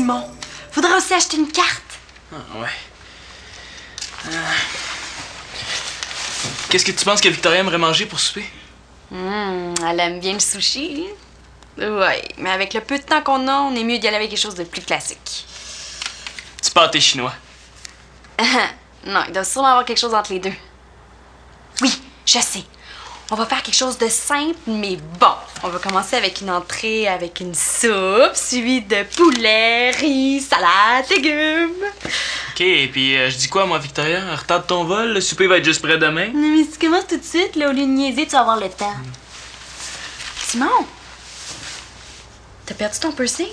Simon. Faudrait aussi acheter une carte. Ah, ouais. Qu'est-ce que tu penses que Victoria aimerait manger pour souper? Elle aime bien le sushi. Ouais, mais avec le peu de temps qu'on a, on est mieux d'y aller avec quelque chose de plus classique. Du pâté chinois. Non, il doit sûrement avoir quelque chose entre les deux. Oui, je sais. On va faire quelque chose de simple, mais bon. On va commencer avec une entrée avec une soupe, suivie de poulet, riz, salade, légumes. OK, et puis je dis quoi, moi, Victoria? Retarde ton vol, le souper va être juste prêt demain. Non, mais si tu commences tout de suite, là, au lieu de niaiser, tu vas avoir le temps. Simon! T'as perdu ton piercing?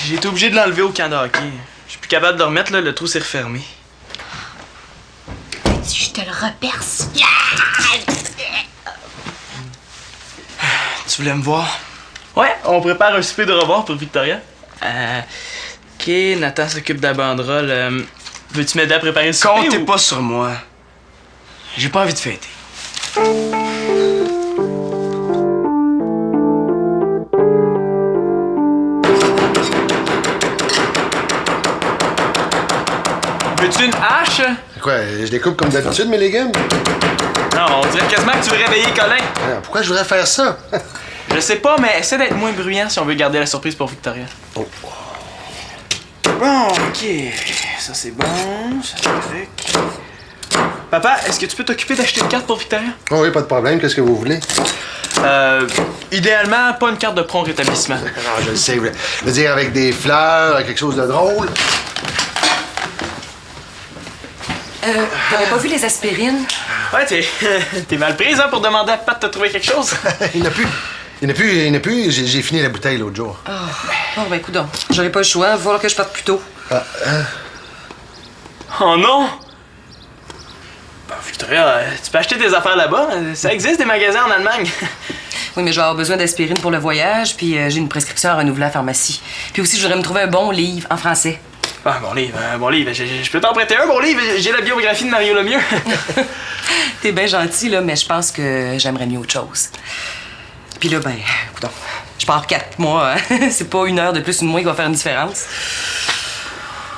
J'ai été obligé de l'enlever au camp de hockey. Je suis plus capable de le remettre, là, le trou s'est refermé. Je te le reperce. Tu voulais me voir? Ouais, on prépare un souper de revoir pour Victoria. OK, Nathan s'occupe de la banderole. Veux-tu m'aider à préparer le souper? Comptez pas sur moi. J'ai pas envie de fêter. Veux-tu une hache? Quoi, je découpe comme d'habitude mes légumes? Non, on dirait quasiment que tu veux réveiller Colin. Ah, pourquoi je voudrais faire ça? Je sais pas, mais essaie d'être moins bruyant si on veut garder la surprise pour Victoria. Oh. Bon, OK. Ça, c'est bon. Ça, c'est correct. Papa, est-ce que tu peux t'occuper d'acheter une carte pour Victoria? Oh oui, pas de problème. Qu'est-ce que vous voulez? Idéalement, pas une carte de prompt rétablissement. Non, je le sais. Je veux dire avec des fleurs, quelque chose de drôle. T'avais pas vu les aspirines? Ouais, t'es mal prise, hein, pour demander à Pat de te trouver quelque chose. Il n'y en a plus. J'ai fini la bouteille l'autre jour. Bon, ben, coudonc. J'aurais pas le choix. Il va falloir que je parte plus tôt. Oh non! Bon, Victoria, tu peux acheter tes affaires là-bas. Ça existe des magasins en Allemagne. Oui, mais je vais avoir besoin d'aspirine pour le voyage, puis j'ai une prescription à renouveler à la pharmacie. Puis aussi, je voudrais me trouver un bon livre en français. Ah, bon livre. Je peux t'en prêter un bon livre. J'ai la biographie de Mario Lemieux. T'es bien gentil, là, mais je pense que j'aimerais mieux autre chose. Puis là, ben, coudonc, je pars 4 mois, hein? C'est pas 1 heure de plus ou de moins qui va faire une différence.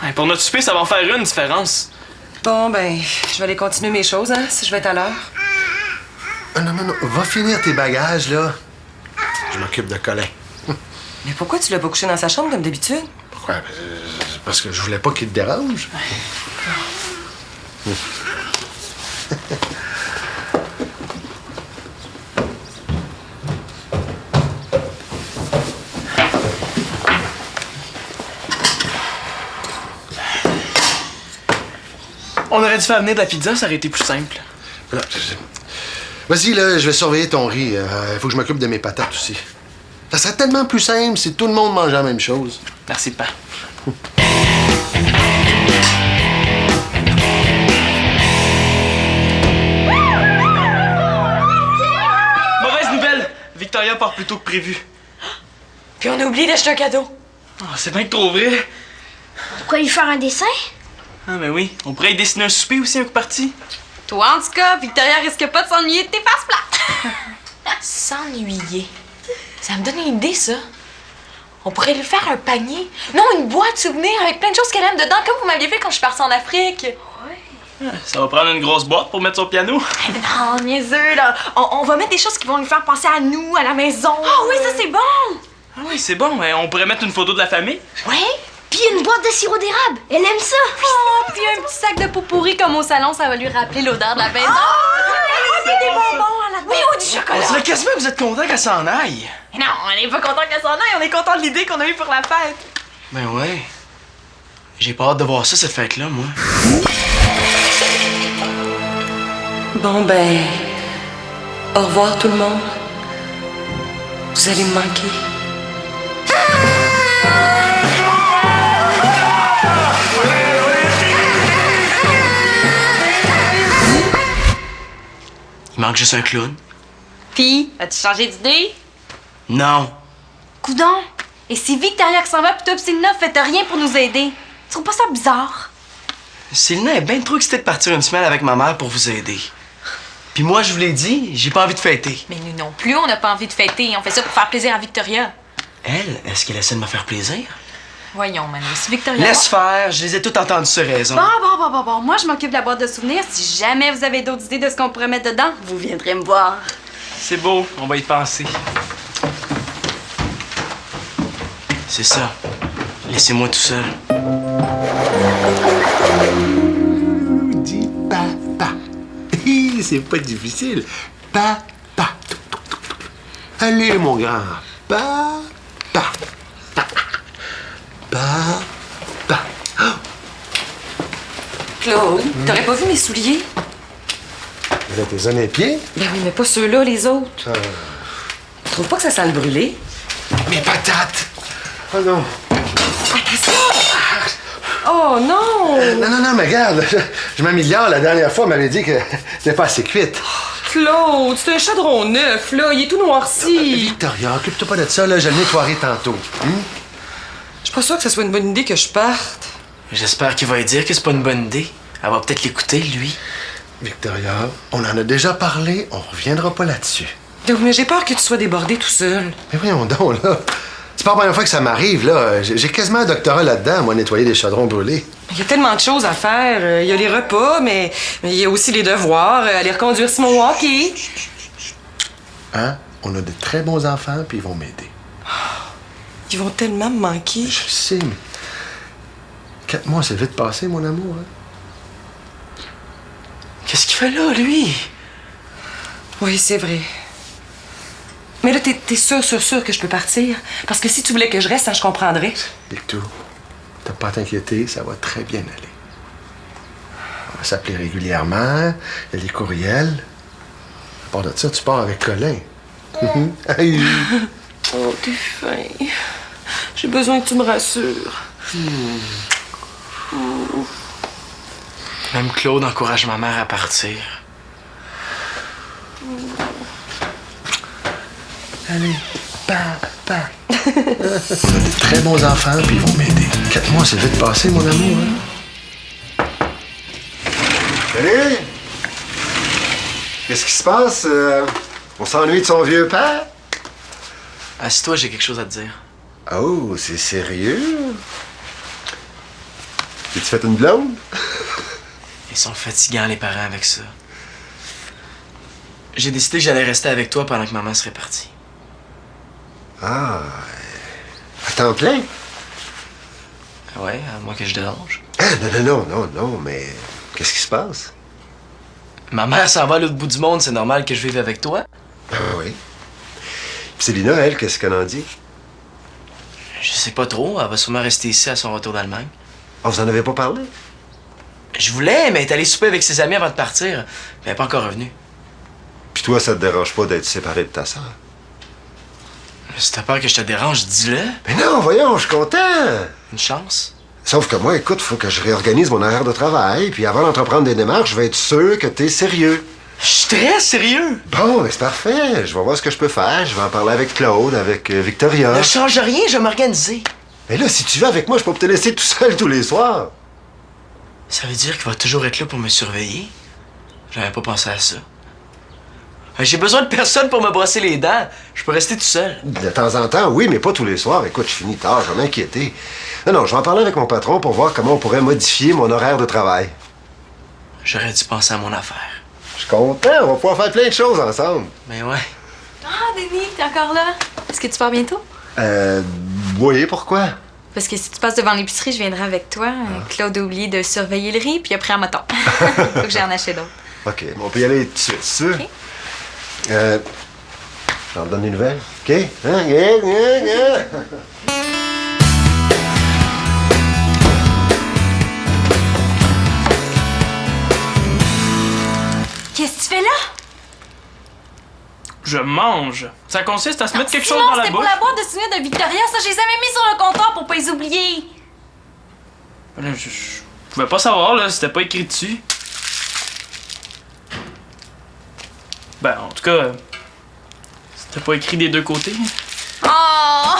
Ouais, pour notre souper, ça va en faire une différence. Bon, ben, je vais aller continuer mes choses, hein, si je vais être à l'heure. Non. Va finir tes bagages, là. Je m'occupe de Colin. Mais pourquoi tu l'as pas couché dans sa chambre comme d'habitude? Pourquoi? Parce que je voulais pas qu'il te dérange. On aurait dû faire venir de la pizza, ça aurait été plus simple. Voilà. Vas-y, là, je vais surveiller ton riz. Il faut que je m'occupe de mes patates aussi. Ça serait tellement plus simple si tout le monde mangeait la même chose. Merci, Pa. Mauvaise nouvelle! Victoria part plus tôt que prévu. Puis on a oublié d'acheter un cadeau. Oh, c'est bien que trop vrai. Pourquoi lui faire un dessin? Ah, ben oui. On pourrait y dessiner un souper aussi, un coup parti. Toi, en tout cas, Victoria risque pas de s'ennuyer de tes faces plates. S'ennuyer. Ça me donne une idée, ça. On pourrait lui faire un panier. Non, une boîte souvenir avec plein de choses qu'elle aime dedans, comme vous m'aviez fait quand je suis partie en Afrique. Ça va prendre une grosse boîte pour mettre sur le piano. Non, niaiseux, là. On va mettre des choses qui vont lui faire penser à nous, à la maison. Oh oui, ça c'est bon! Ah oui, c'est bon. Mais on pourrait mettre une photo de la famille. Ouais. Puis une boîte de sirop d'érable. Elle aime ça. Oh, puis un petit sac de pot pourri comme au salon, ça va lui rappeler l'odeur de la maison. Il y a des bonbons à la... Oui, ou du chocolat. On dirait quasiment que vous êtes content qu'elle s'en aille. Non, on n'est pas content qu'elle s'en aille. On est content de l'idée qu'on a eue pour la fête. Ben ouais. J'ai pas hâte de voir ça, cette fête-là, moi. Bon, ben, au revoir tout le monde. Vous allez me manquer. Il manque juste un clown. Puis, as-tu changé d'idée? Non. Coudon! Et si Victoria qui s'en va, pis toi pis Selena, faites rien pour nous aider. Tu trouves pas ça bizarre? Célina est bien trop excitée de partir une semaine avec ma mère pour vous aider. Puis moi, je vous l'ai dit, j'ai pas envie de fêter. Mais nous non plus, on n'a pas envie de fêter. On fait ça pour faire plaisir à Victoria. Elle, est-ce qu'elle essaie de me faire plaisir? Voyons, Manu, si Victoria... Laisse faire, je les ai toutes entendues sur raison. Bon. Moi, je m'occupe de la boîte de souvenirs. Si jamais vous avez d'autres idées de ce qu'on pourrait mettre dedans, vous viendrez me voir. C'est beau, on va y penser. C'est ça. Laissez-moi tout seul. Dis papa. C'est pas difficile. Papa. Allez, mon grand. Papa. Papa. Claude, t'aurais pas vu mes souliers? Vous êtes tes honnêtes pieds? Ben oui, mais pas ceux-là, les autres. Tu trouves pas que ça sent le brûler? Mes patates. Oh non. Oh non! Non, mais regarde. Je m'améliore. La dernière fois, on m'avait dit que c'était pas assez cuite. Claude, c'est un chaudron neuf, là. Il est tout noirci. Victoria, occupe-toi pas de ça, là. Je le nettoierai tantôt. Je suis pas sûre que ce soit une bonne idée que je parte. J'espère qu'il va lui dire que c'est pas une bonne idée. Elle va peut-être l'écouter, lui. Victoria, on en a déjà parlé. On reviendra pas là-dessus. Donc, mais j'ai peur que tu sois débordée tout seul. Mais voyons donc, là. C'est pas la première fois que ça m'arrive, là. J'ai quasiment un doctorat là-dedans, moi, nettoyer des chaudrons brûlés. Il y a tellement de choses à faire. Il y a les repas, mais il y a aussi les devoirs. Aller reconduire Simon hockey. Hein? On a de très bons enfants, puis ils vont m'aider. Ils vont tellement me manquer. Je sais, mais... 4 mois, c'est vite passé, mon amour, hein? Qu'est-ce qu'il fait là, lui? Oui, c'est vrai. Mais là, t'es sûr que je peux partir? Parce que si tu voulais que je reste, ça, je comprendrais. Victor, t'as pas à t'inquiéter, ça va très bien aller. On va s'appeler régulièrement, il y a des courriels. À part de ça, tu pars avec Colin. Aïe. Oh, t'es fin. J'ai besoin que tu me rassures. Même Claude encourage ma mère à partir. Allez, papa. On a de très bons enfants, puis ils vont m'aider. 4 mois, c'est vite passé, mon amour, hein? Salut! Qu'est-ce qui se passe? On s'ennuie de son vieux père? Assis-toi, j'ai quelque chose à te dire. Oh, c'est sérieux? Tu fait une blonde? Ils sont fatigants, les parents, avec ça. J'ai décidé que j'allais rester avec toi pendant que maman serait partie. Ah, à temps plein? Ouais, à moins que je dérange. Ah, non, mais qu'est-ce qui se passe? Ma mère s'en va à l'autre bout du monde, c'est normal que je vive avec toi? Ah oui. Puis Célina, elle, qu'est-ce qu'elle en dit? Je sais pas trop, elle va sûrement rester ici à son retour d'Allemagne. Ah, vous en avez pas parlé? Je voulais, mais elle est allée souper avec ses amis avant de partir. Mais elle n'est pas encore revenue. Puis toi, ça te dérange pas d'être séparé de ta sœur? Si t'as peur que je te dérange, dis-le. Mais non, voyons, je suis content! Une chance. Sauf que moi, écoute, faut que je réorganise mon horaire de travail, puis avant d'entreprendre des démarches, je vais être sûr que t'es sérieux. Je suis très sérieux. Bon, mais c'est parfait. Je vais voir ce que je peux faire. Je vais en parler avec Claude, avec Victoria. Ne change rien, je vais m'organiser. Mais là, si tu vas avec moi, je peux pas te laisser tout seul tous les soirs. Ça veut dire qu'il va toujours être là pour me surveiller? J'avais pas pensé à ça. J'ai besoin de personne pour me brosser les dents. Je peux rester tout seul. De temps en temps, oui, mais pas tous les soirs. Écoute, je finis tard, je vais m'inquiéter. Non, je vais en parler avec mon patron pour voir comment on pourrait modifier mon horaire de travail. J'aurais dû penser à mon affaire. Je suis content, on va pouvoir faire plein de choses ensemble. Mais ouais. Ah, Denis, t'es encore là? Est-ce que tu pars bientôt? Oui, pourquoi? Parce que si tu passes devant l'épicerie, je viendrai avec toi. Claude a oublié de surveiller le riz, puis il a pris un moton. Faut que j'en achète d'autres. OK, bon, on peut y aller tout de suite, c'est sûr? OK. J'en donne des nouvelles. OK? Hein? Yeah. Qu'est-ce que tu fais là? Je mange. Ça consiste à se mettre quelque chose Sinon, dans la c'était pour bouche. la boîte de souvenirs de Victoria. Ça, je les avais mis sur le comptoir pour pas les oublier. Là, je pouvais pas savoir, là, c'était pas écrit dessus. Ben, en tout cas, c'était pas écrit des deux côtés. Oh,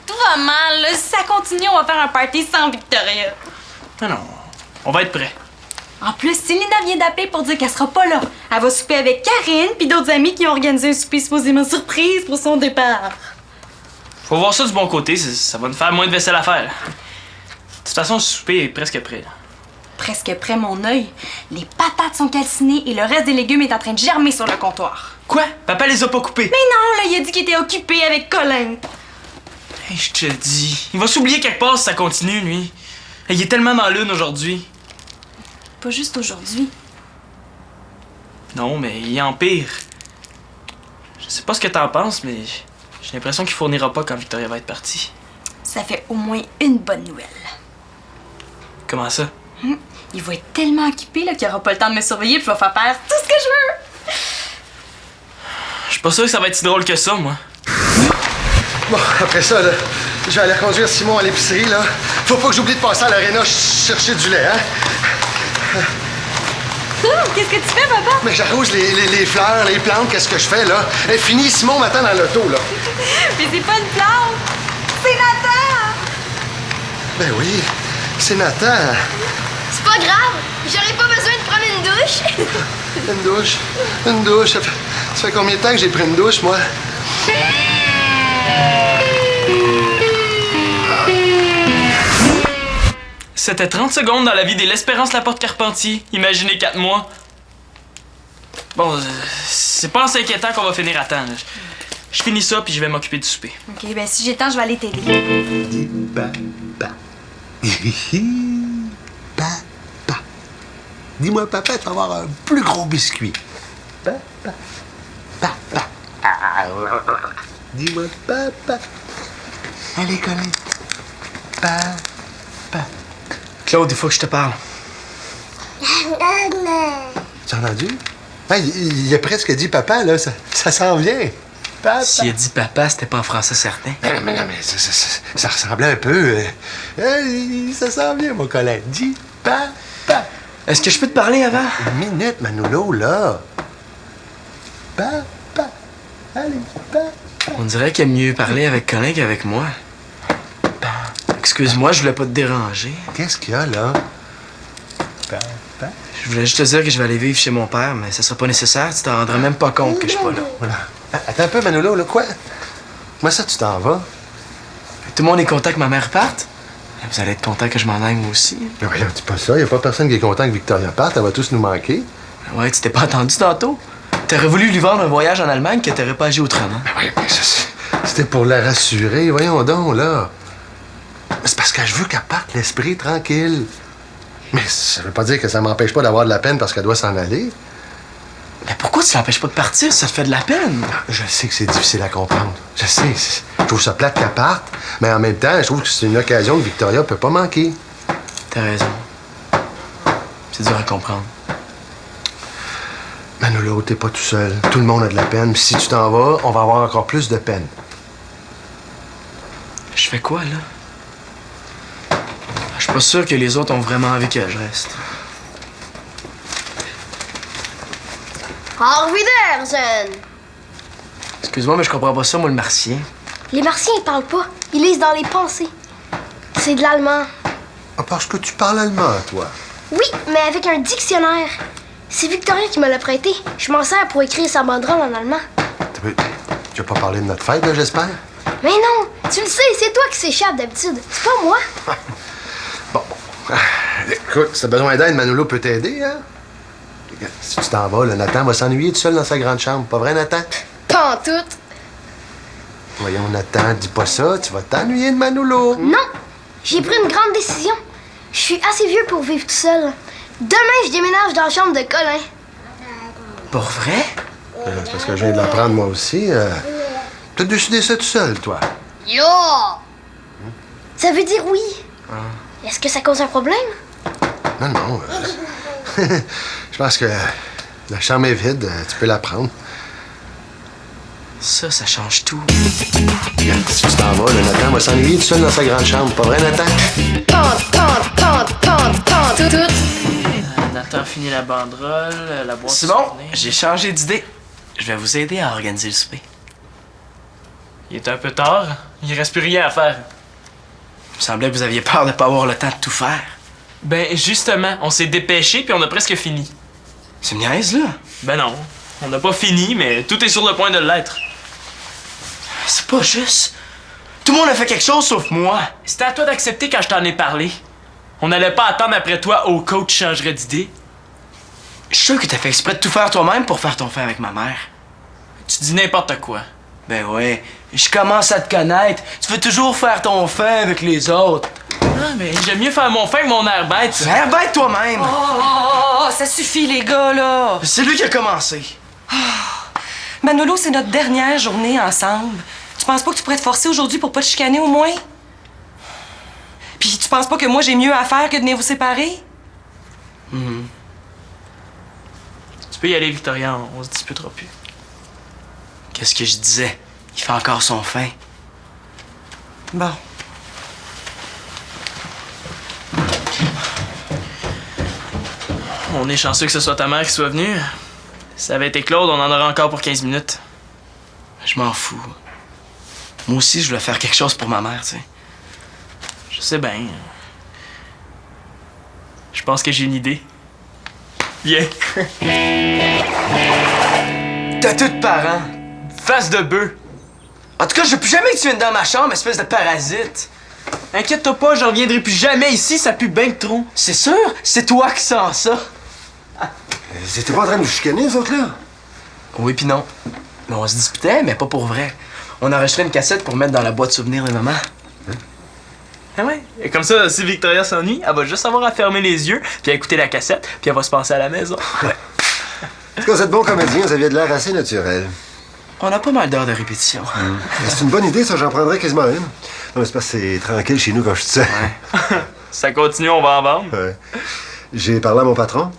tout va mal. Là. Si ça continue, on va faire un party sans Victoria. Ah non, on va être prêts. En plus, Célina vient d'appeler pour dire qu'elle sera pas là. Elle va souper avec Karine puis d'autres amis qui ont organisé un souper supposément surprise pour son départ. Faut voir ça du bon côté, ça va nous faire moins de vaisselle à faire. De toute façon, le souper est presque prêt. Là. Presque près mon œil. Les patates sont calcinées et le reste des légumes est en train de germer sur le comptoir. Quoi? Papa les a pas coupés? Mais non, là, il a dit qu'il était occupé avec Colin. Hey, je te le dis. Il va s'oublier quelque part si ça continue, lui. Il est tellement dans l'une aujourd'hui. Pas juste aujourd'hui. Non, mais il empire. Je sais pas ce que t'en penses, mais j'ai l'impression qu'il fournira pas quand Victoria va être partie. Ça fait au moins une bonne nouvelle. Comment ça? Il va être tellement occupé là, qu'il aura pas le temps de me surveiller puis va faire faire tout ce que je veux. Je suis pas sûr que ça va être si drôle que ça, moi. Bon, après ça, là, je vais aller conduire Simon à l'épicerie, là. Faut pas que j'oublie de passer à l'aréna chercher du lait, hein? Qu'est-ce que tu fais, papa? Mais j'arrose les fleurs, les plantes, qu'est-ce que je fais, là? Fini, Simon m'attend dans l'auto, là. Mais c'est pas une plante! C'est Nathan! Ben oui, c'est Nathan. C'est pas grave, j'aurais pas besoin de prendre une douche. Une douche. Ça fait combien de temps que j'ai pris une douche, moi? C'était 30 secondes dans la vie de l'Espérance Laporte-Carpentier. Imaginez 4 mois. Bon, c'est pas en s'inquiétant qu'on va finir à temps. Là. Je finis ça, puis je vais m'occuper du souper. OK, ben si j'ai le temps, je vais aller t'aider. Dis papa. Papa. Dis-moi, papa, tu vas avoir un plus gros biscuit. Papa. Papa. Dis-moi, papa. Allez, Colin. Papa. Claude, il faut que je te parle. Tu as entendu? Hey, il a presque dit papa, là. Ça s'en vient. Papa. S'il a dit papa, c'était pas en français certain. Mais ça ressemblait un peu. Hey, ça s'en vient, mon Colin. Dis papa. Est-ce que je peux te parler avant? Une minute, Manolo, là. Papa. Allez, papa. On dirait qu'il aime mieux parler avec Colin qu'avec moi. Excuse-moi, je voulais pas te déranger. Qu'est-ce qu'il y a, là? Papa. Je voulais juste te dire que je vais aller vivre chez mon père, mais ça sera pas nécessaire. Tu t'en rendras même pas compte que je suis pas là. Voilà. Attends un peu, Manolo, là. Quoi? Comment ça, tu t'en vas? Tout le monde est content que ma mère parte. Vous allez être content que je m'en aille, moi aussi. Mais voyons, dis pas ça. Y a pas personne qui est content que Victoria parte. Elle va tous nous manquer. Ouais, tu t'es pas entendu tantôt? T'aurais voulu lui vendre un voyage en Allemagne que t'aurais pas agi autrement. Oui, mais ça, c'était pour la rassurer. Voyons donc, là. C'est parce que je veux qu'elle parte l'esprit tranquille. Mais ça veut pas dire que ça m'empêche pas d'avoir de la peine parce qu'elle doit s'en aller. Mais pourquoi tu l'empêches pas de partir? Ça te fait de la peine. Je sais que c'est difficile à comprendre. Je sais. Je trouve ça plate qu'elle parte. Mais en même temps, je trouve que c'est une occasion que Victoria peut pas manquer. T'as raison. C'est dur à comprendre. Manolo, t'es pas tout seul. Tout le monde a de la peine. Puis si tu t'en vas, on va avoir encore plus de peine. Je fais quoi, là? Je suis pas sûr que les autres ont vraiment envie que je reste. Au Wiedersehen! Excuse-moi, mais je comprends pas ça, moi, le martien. Les Martiens, ils parlent pas. Ils lisent dans les pensées. C'est de l'allemand. Ah, parce que tu parles allemand, toi. Oui, mais avec un dictionnaire. C'est Victoria qui me l'a prêté. Je m'en sers pour écrire sa banderole en allemand. Tu vas pas parler de notre fête, là, j'espère? Mais non! Tu le sais, c'est toi qui s'échappe d'habitude. C'est pas moi. Bon. Écoute, si t'as besoin d'aide, Manolo peut t'aider, hein? Si tu t'en vas, là, Nathan va s'ennuyer tout seul dans sa grande chambre. Pas vrai, Nathan? Pas en tout. Voyons, Nathan, dis pas ça. Tu vas t'ennuyer de Manolo. Non! J'ai pris une grande décision. Je suis assez vieux pour vivre tout seul. Demain, je déménage dans la chambre de Colin. Pour vrai? C'est parce que je viens de l'apprendre, moi aussi. T'as décidé ça tout seul, toi. Yo! Ça veut dire oui. Est-ce que ça cause un problème? Non, non. Je pense que la chambre est vide. Tu peux la prendre. Ça change tout. Regarde, si tu t'en vas, là, Nathan va s'ennuyer tout seul dans sa grande chambre. Pas vrai, Nathan? Tout. Nathan finit la banderole, la boîte. C'est bon, j'ai changé d'idée. Je vais vous aider à organiser le souper. Il est un peu tard. Il reste plus rien à faire. Il me semblait que vous aviez peur de pas avoir le temps de tout faire. Ben, justement, on s'est dépêché puis on a presque fini. C'est une niaise, là. Ben non, on n'a pas fini, mais tout est sur le point de l'être. C'est pas juste. Tout le monde a fait quelque chose sauf moi. C'était à toi d'accepter quand je t'en ai parlé. On n'allait pas attendre après toi au coach changerait d'idée. Je suis sûr que t'as fait exprès de tout faire toi-même pour faire ton fin avec ma mère. Tu dis n'importe quoi. Ben ouais, je commence à te connaître. Tu veux toujours faire ton fin avec les autres. Ah, mais j'aime mieux faire mon fin que mon air bête. Faire bête toi-même. Oh, ça suffit, les gars, là. C'est lui qui a commencé. Manolo, c'est notre dernière journée ensemble. Tu penses pas que tu pourrais te forcer aujourd'hui pour pas te chicaner au moins? Puis tu penses pas que moi j'ai mieux à faire que de venir vous séparer? Tu peux y aller, Victoria, on se disputera plus. Qu'est-ce que je disais? Il fait encore son fin. Bon. On est chanceux que ce soit ta mère qui soit venue. Si ça avait été Claude, on en aurait encore pour 15 minutes. Je m'en fous. Moi aussi, je voulais faire quelque chose pour ma mère, tu sais. Je sais bien. Je pense que j'ai une idée. Viens. T'as tout de parents. Face de bœuf. En tout cas, je veux plus jamais que tu viennes dans ma chambre, espèce de parasite. Inquiète-toi pas, je reviendrai plus jamais ici, ça pue bien que trop. C'est sûr? C'est toi qui sens ça. Ils étaient pas en train de nous chicaner, les autres, là? Oui pis non. Mais on se disputait, mais pas pour vrai. On enregistrait une cassette pour mettre dans la boîte souvenir de maman. Ah ouais? Et comme ça, si Victoria s'ennuie, elle va juste avoir à fermer les yeux, puis à écouter la cassette, puis elle va se passer à la maison. En tout cas, vous êtes bon comédien, vous aviez de l'air assez naturel. On a pas mal d'heures de répétition. C'est une bonne idée, ça, j'en prendrais quasiment une. Non, mais c'est parce que c'est tranquille chez nous quand je suis seul. Ça continue, on va en vendre. Ouais. J'ai parlé à mon patron.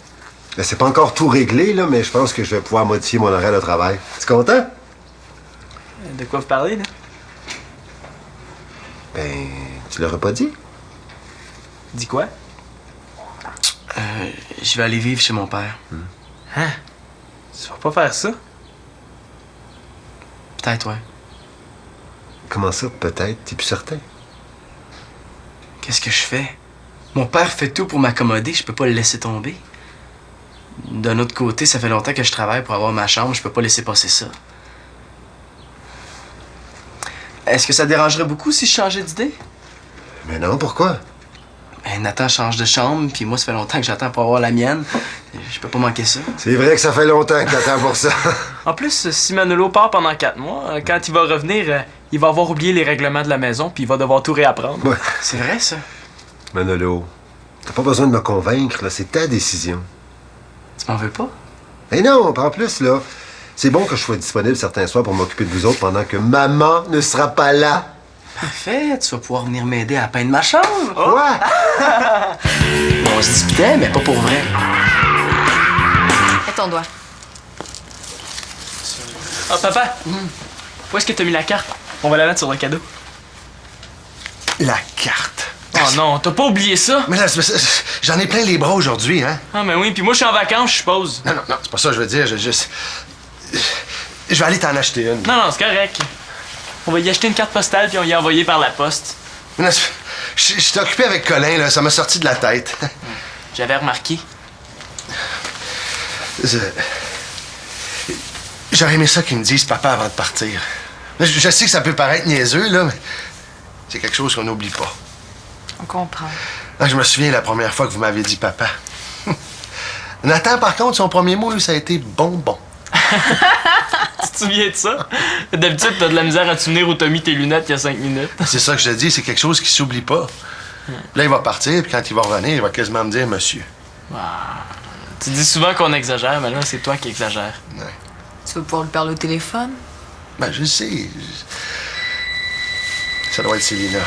Ben, c'est pas encore tout réglé, là, mais je pense que je vais pouvoir modifier mon horaire de travail. Tu content? De quoi vous parlez, là? Ben, tu l'aurais pas dit? Dis quoi? Je vais aller vivre chez mon père. Hein? Tu vas pas faire ça? Peut-être, ouais. Comment ça, peut-être? T'es plus certain? Qu'est-ce que je fais? Mon père fait tout pour m'accommoder, je peux pas le laisser tomber. D'un autre côté, ça fait longtemps que je travaille pour avoir ma chambre, je peux pas laisser passer ça. Est-ce que ça te dérangerait beaucoup si je changeais d'idée? Mais non, pourquoi? Ben, Nathan change de chambre, puis moi, ça fait longtemps que j'attends pour avoir la mienne. Je peux pas manquer ça. C'est vrai que ça fait longtemps que t'attends pour ça. En plus, si Manolo part pendant 4 mois, quand il va revenir, il va avoir oublié les règlements de la maison, puis il va devoir tout réapprendre. Ouais. C'est vrai, ça? Manolo, t'as pas besoin de me convaincre, là. C'est ta décision. Tu m'en veux pas? Eh non, en plus, là, c'est bon que je sois disponible certains soirs pour m'occuper de vous autres pendant que maman ne sera pas là. Parfait, tu vas pouvoir venir m'aider à peindre ma chambre. Quoi? On se disputait, mais pas pour vrai. Mets ton doigt. Ah, papa! Où est-ce que t'as mis la carte? On va la mettre sur le cadeau. La carte. Oh non, t'as pas oublié ça? Mais là, j'en ai plein les bras aujourd'hui, hein? Ah, mais oui, puis moi, je suis en vacances, je suppose. Non, c'est pas ça que je veux dire. Je vais aller t'en acheter une. Non, c'est correct. On va y acheter une carte postale, puis on y a envoyé par la poste. Mais là, je t'ai occupé avec Colin, là. Ça m'a sorti de la tête. J'avais remarqué. J'aurais aimé ça qu'ils me disent papa avant de partir. Là, je sais que ça peut paraître niaiseux, là, mais c'est quelque chose qu'on n'oublie pas. On comprend. Là, je me souviens la première fois que vous m'avez dit papa. Nathan, par contre, son premier mot, lui, ça a été bonbon. Tu te souviens de ça? D'habitude, t'as de la misère à te souvenir où t'as mis tes lunettes il y a 5 minutes. C'est ça que je te dis, c'est quelque chose qui s'oublie pas. Là, il va partir, puis quand il va revenir, il va quasiment me dire monsieur. Tu dis souvent qu'on exagère, mais là, c'est toi qui exagères. Ouais. Tu veux pouvoir lui parler au téléphone? Ben, je sais. Ça doit être Célina.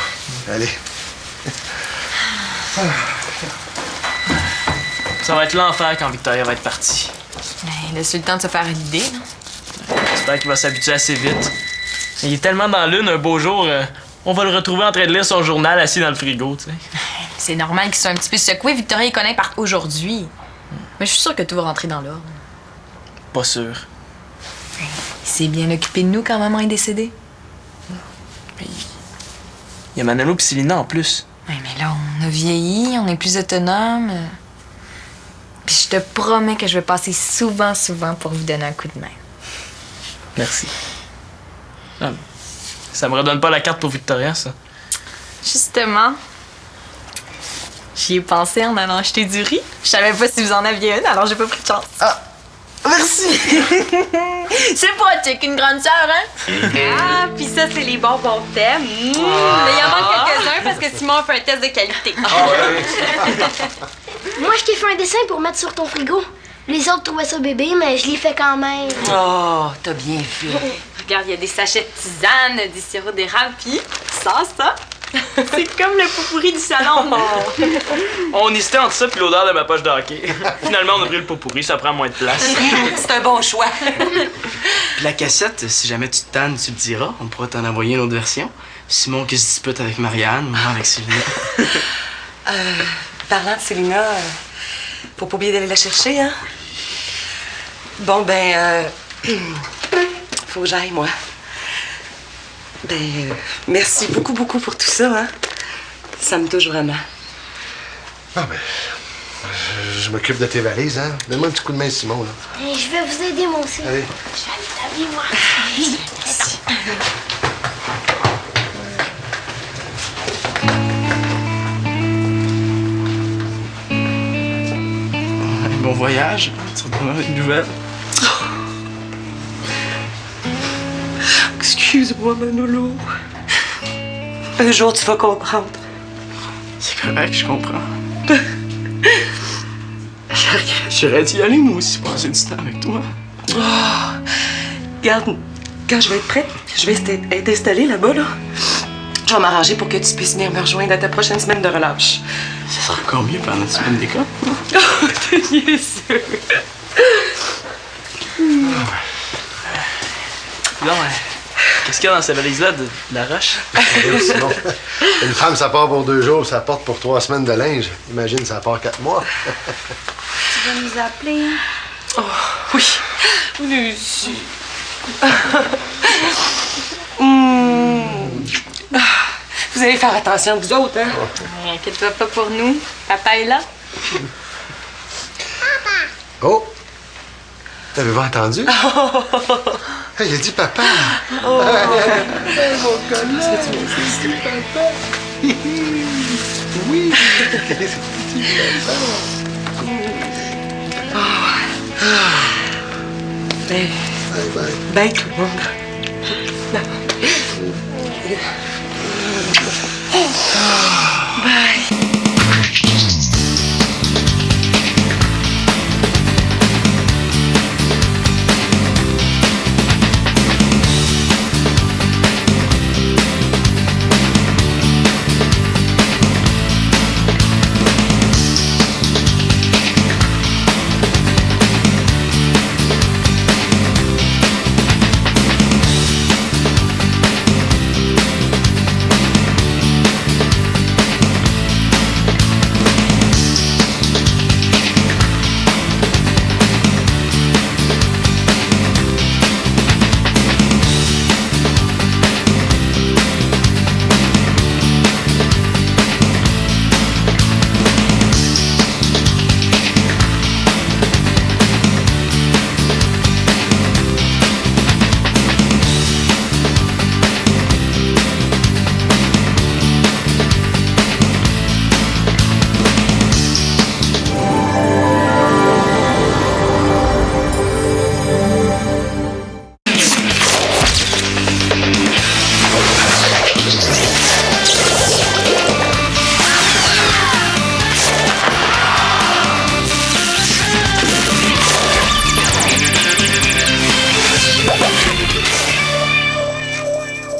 Allez. Ça va être l'enfer quand Victoria va être partie. Ben, laisse-lui le temps de se faire une idée, non? J'espère qu'il va s'habituer assez vite. Il est tellement dans l'une, un beau jour, on va le retrouver en train de lire son journal assis dans le frigo, tu sais. C'est normal qu'il soit un petit peu secoué. Victoria et Colin partent aujourd'hui. Mais je suis sûre que tout va rentrer dans l'ordre. Pas sûr. Il s'est bien occupé de nous quand maman est décédée. Il y a Manolo et Célina en plus. Ouais, mais là, on a vieilli, on est plus autonome. Puis je te promets que je vais passer souvent pour vous donner un coup de main. Merci. Ah, Ça me redonne pas la carte pour Victoria, ça. Justement, j'y ai pensé en allant acheter du riz. Je savais pas si vous en aviez une, alors j'ai pas pris de chance. Ah, merci! C'est pratique, une grande sœur, hein? Ah, puis ça, c'est les bonbons de thème. Mais il en manque quelques-uns parce que Simon a fait un test de qualité. Moi, je t'ai fait un dessin pour mettre sur ton frigo. Les autres trouvaient ça bébé, mais je l'ai fait quand même. Oh, t'as bien fait. Regarde, il y a des sachets de tisane, des sirops d'érable, puis ça. C'est comme le pot-pourri du salon. On hésitait entre ça puis l'odeur de ma poche de hockey. Finalement, on a pris le pot pourri, ça prend moins de place. C'est un bon choix. Puis la cassette, si jamais tu te tannes, tu le diras. On pourra t'en envoyer une autre version. Simon qui se dispute avec Marianne, moi avec Sylvia. Parlant de Célina, faut pas oublier d'aller la chercher, hein? Bon, faut que j'aille, moi. Merci beaucoup pour tout ça, hein? Ça me touche vraiment. Ah, je m'occupe de tes valises, hein? Donne-moi un petit coup de main, Simon, là. Et je vais vous aider, moi aussi. Allez. Je vais aller t'habiller, moi. Merci. Bon voyage. Tu vas prendre une nouvelle. Excuse-moi, Manolo. Un jour, tu vas comprendre. C'est correct, je comprends. J'aurais dû y aller, moi aussi, passer du temps avec toi. Regarde, quand je vais être prête, je vais être installée là-bas, là. Je vais m'arranger pour que tu puisses venir me rejoindre à ta prochaine semaine de relâche. Ça sera encore mieux pendant la semaine d'école. T'es niaiseux. Non, qu'est-ce qu'il y a dans cette valise-là de la roche? Simon. Une femme, ça part pour 2 jours, ça porte pour 3 semaines de linge. Imagine, ça part 4 mois. Tu vas nous appeler? Oh, oui. Oui, si. Vous allez faire attention, vous autres, hein? Inquiète-toi pas pour nous. Papa est là. Oh! T'avais-vous entendu? Hey, il a dit papa! Oh. Mon gosse! Papa! Oui! Bye, tout le monde. Bye.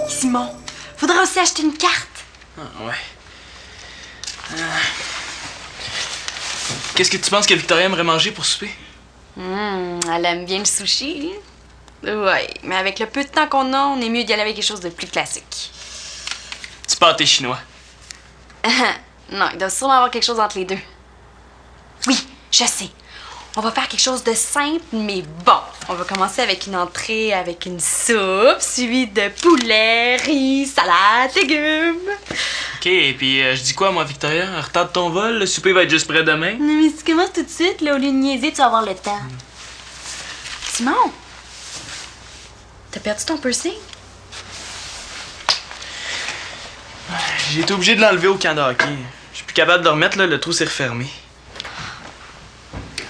Simon, faudra aussi acheter une carte. Ah, ouais. Qu'est-ce que tu penses que Victoria aimerait manger pour souper? Elle aime bien le sushi. Ouais, mais avec le peu de temps qu'on a, on est mieux d'y aller avec quelque chose de plus classique. Du pâté chinois. Non, il doit sûrement avoir quelque chose entre les deux. Oui, je sais. On va faire quelque chose de simple, mais bon. On va commencer avec une entrée avec une soupe, suivie de poulet, riz, salade, légumes. OK, et puis je dis quoi, moi, Victoria? Retarde ton vol, le souper va être juste prêt demain. Non, mais si tu commences tout de suite, là, au lieu de niaiser, tu vas avoir le temps. Simon! T'as perdu ton piercing? J'ai été obligé de l'enlever au camp de hockey. Je suis plus capable de le remettre, là, le trou s'est refermé.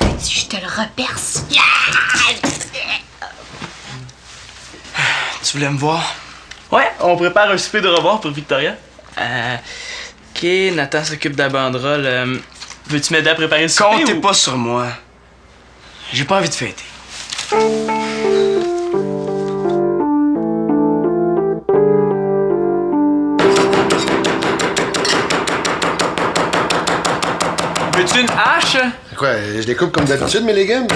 Je te le reperce. Tu voulais me voir? Ouais, on prépare un souper de revoir pour Victoria. Ok, Nathan s'occupe de la banderole. Veux-tu m'aider à préparer le souper? Comptez ou- pas sur moi. J'ai pas envie de fêter. Veux-tu une hache? Quoi, je les coupe comme d'habitude, mes légumes?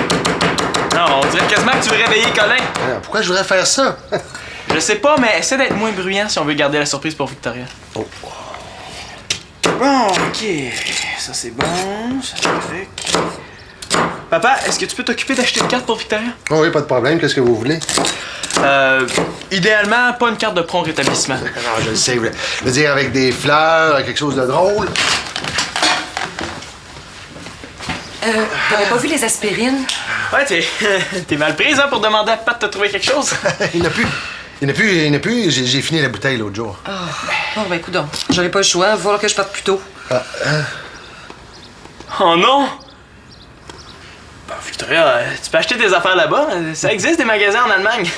Non, on dirait quasiment que tu veux réveiller Colin. Ah, pourquoi je voudrais faire ça? Je sais pas, mais essaie d'être moins bruyant si on veut garder la surprise pour Victoria. Oh. Bon, ok. Ça c'est bon, ça c'est fait. Papa, est-ce que tu peux t'occuper d'acheter une carte pour Victoria? Oh oui, pas de problème. Qu'est-ce que vous voulez? Idéalement, pas une carte de prompt rétablissement. Non, je le sais. Je veux dire, avec des fleurs, quelque chose de drôle. T'avais pas vu les aspirines? Ouais, t'es mal prise, hein, pour demander à Pat de trouver quelque chose. Il n'y en a plus. J'ai fini la bouteille l'autre jour. Bon, ben, écoute donc. J'aurais pas le choix. Il va falloir que je parte plus tôt. Oh non! Bon, Victoria, tu peux acheter tes affaires là-bas. Ça existe des magasins en Allemagne.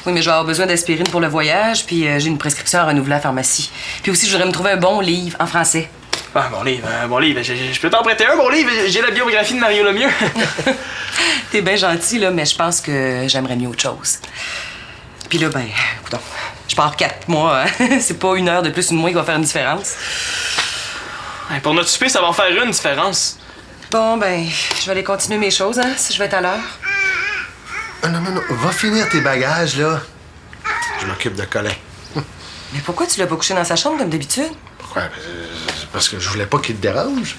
Oui, mais je vais avoir besoin d'aspirine pour le voyage, puis j'ai une prescription à renouveler à la pharmacie. Puis aussi, je voudrais me trouver un bon livre en français. Ah, bon livre. Je peux t'en prêter un bon livre. J'ai la biographie de Mario Lemieux. T'es bien gentil, là, mais je pense que j'aimerais mieux autre chose. Puis là, ben, écoute, je pars 4 mois, hein? C'est pas 1 heure de plus ou de moins qui va faire une différence. Ouais, pour notre souper, ça va en faire une différence. Bon, ben, je vais aller continuer mes choses, hein, si je vais être à l'heure. Non. Va finir tes bagages, là. Je m'occupe de Colin. Mais pourquoi tu l'as pas couché dans sa chambre comme d'habitude? Pourquoi? C'est parce que je voulais pas qu'il te dérange.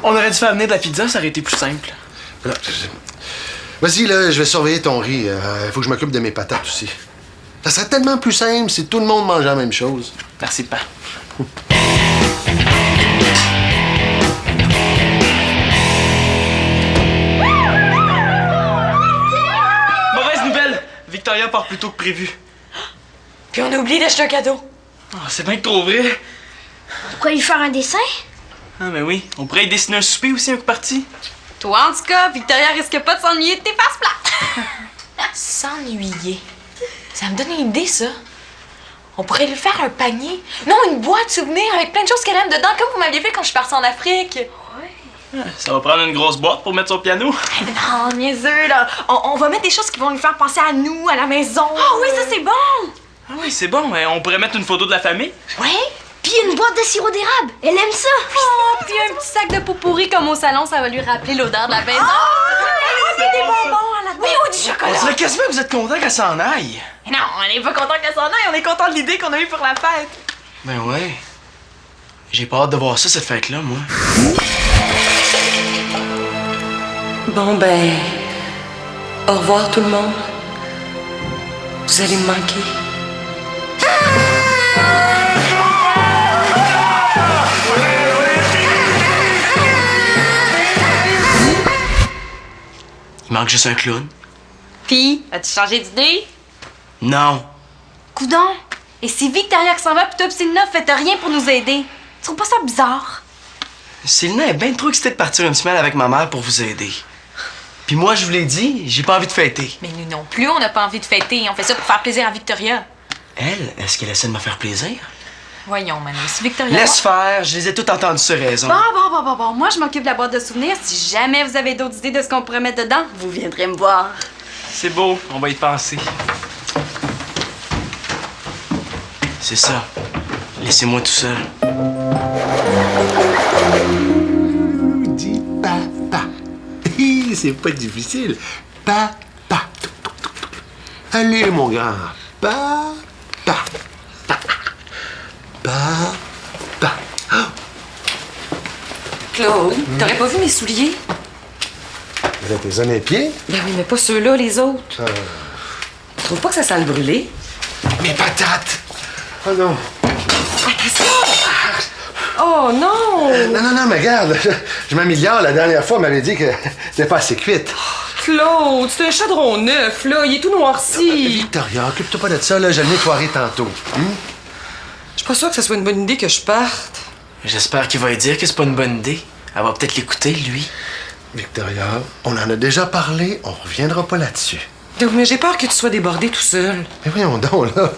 On aurait dû faire venir de la pizza, ça aurait été plus simple. Là, vas-y, là, je vais surveiller ton riz. Il faut que je m'occupe de mes patates aussi. Ça serait tellement plus simple si tout le monde mangeait la même chose. Merci, Pat. Mauvaise nouvelle! Victoria part plus tôt que prévu. Puis on a oublié d'acheter un cadeau. Oh, c'est bien que trop vrai. Pourquoi lui faire un dessin? Ah, ben oui. On pourrait y dessiner un souper aussi, un coup parti. Toi, en tout cas, Victoria risque pas de s'ennuyer de tes faces plates. S'ennuyer. Ça me donne une idée, ça. On pourrait lui faire un panier. Non, une boîte souvenir avec plein de choses qu'elle aime dedans, comme vous m'aviez fait quand je suis partie en Afrique. Ça va prendre une grosse boîte pour mettre sur le piano. Non, niaiseux, là. On va mettre des choses qui vont lui faire penser à nous, à la maison. Ah oui, ça c'est bon! Ah oui, c'est bon. Mais on pourrait mettre une photo de la famille. Ouais? Puis une boîte de sirop d'érable. Elle aime ça. Oh, puis un petit sac de pot pourri comme au salon, ça va lui rappeler l'odeur de la maison. des bonbons à la Oui, ou du On chocolat. dirait quasiment que vous êtes content qu'elle s'en aille. Non, on est pas content qu'elle s'en aille, on est content de l'idée qu'on a eue pour la fête. Ben ouais. J'ai pas hâte de voir ça, cette fête-là, moi. Bon, ben, au revoir tout le monde. Vous allez me manquer. Il manque juste un clown. Pis, as-tu changé d'idée? Non. Coudon, et si Victoria qui s'en va pis toi pis Célina faites rien pour nous aider? Tu trouves pas ça bizarre? Célina est bien trop excitée de partir une semaine avec ma mère pour vous aider. Puis moi, je vous l'ai dit, j'ai pas envie de fêter. Mais nous non plus, on n'a pas envie de fêter. On fait ça pour faire plaisir à Victoria. Elle, est-ce qu'elle essaie de me faire plaisir? Voyons, Manu, si Victoria... Laisse faire, je les ai toutes entendues sur raison. Bon. Moi, je m'occupe de la boîte de souvenirs. Si jamais vous avez d'autres idées de ce qu'on pourrait mettre dedans, vous viendrez me voir. C'est beau, on va y penser. C'est ça. Laissez-moi tout seul. Dis papa. C'est pas difficile. Papa. Allez, mon grand. Papa. Papa. Claude, t'aurais pas vu mes souliers? Vous êtes tes honnêtes pieds? Ben oui, mais pas ceux-là, les autres. Tu trouves pas que ça sent le brûler? Mes patates. Oh non. ça? Oh non! Non, mais regarde, je m'améliore. La dernière fois, on m'avait dit que c'était pas assez cuite. Claude, c'est un chaudron neuf, là. Il est tout noirci. Victoria, occupe-toi pas de ça, là. Je le nettoierai tantôt. Je suis pas sûre que ce soit une bonne idée que je parte. J'espère qu'il va lui dire que c'est pas une bonne idée. Elle va peut-être l'écouter, lui. Victoria, on en a déjà parlé. On reviendra pas là-dessus. Mais j'ai peur que tu sois débordée tout seul. Mais voyons donc, là.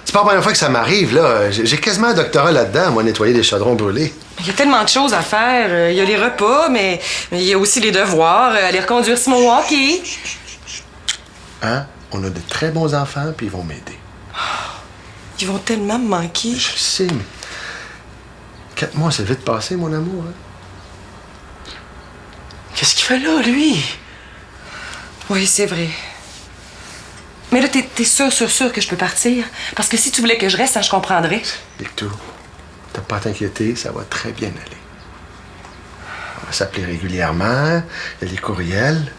C'est pas la première fois que ça m'arrive, là. J'ai quasiment un doctorat là-dedans, moi, nettoyer des chaudrons brûlés. Il y a tellement de choses à faire. Il y a les repas, mais il y a aussi les devoirs. Aller reconduire Simon au hockey. Hein? On a de très bons enfants, puis ils vont m'aider. Ils vont tellement me manquer. Je sais, mais 4 mois, c'est vite passé, mon amour. Hein? Qu'est-ce qu'il fait là, lui? Oui, c'est vrai. Mais là, t'es sûr que je peux partir? Parce que si tu voulais que je reste, hein, je comprendrais. Victor, t'as pas à t'inquiéter, ça va très bien aller. On va s'appeler régulièrement, il y a les courriels.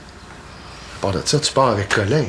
À part de ça, tu pars avec Colin.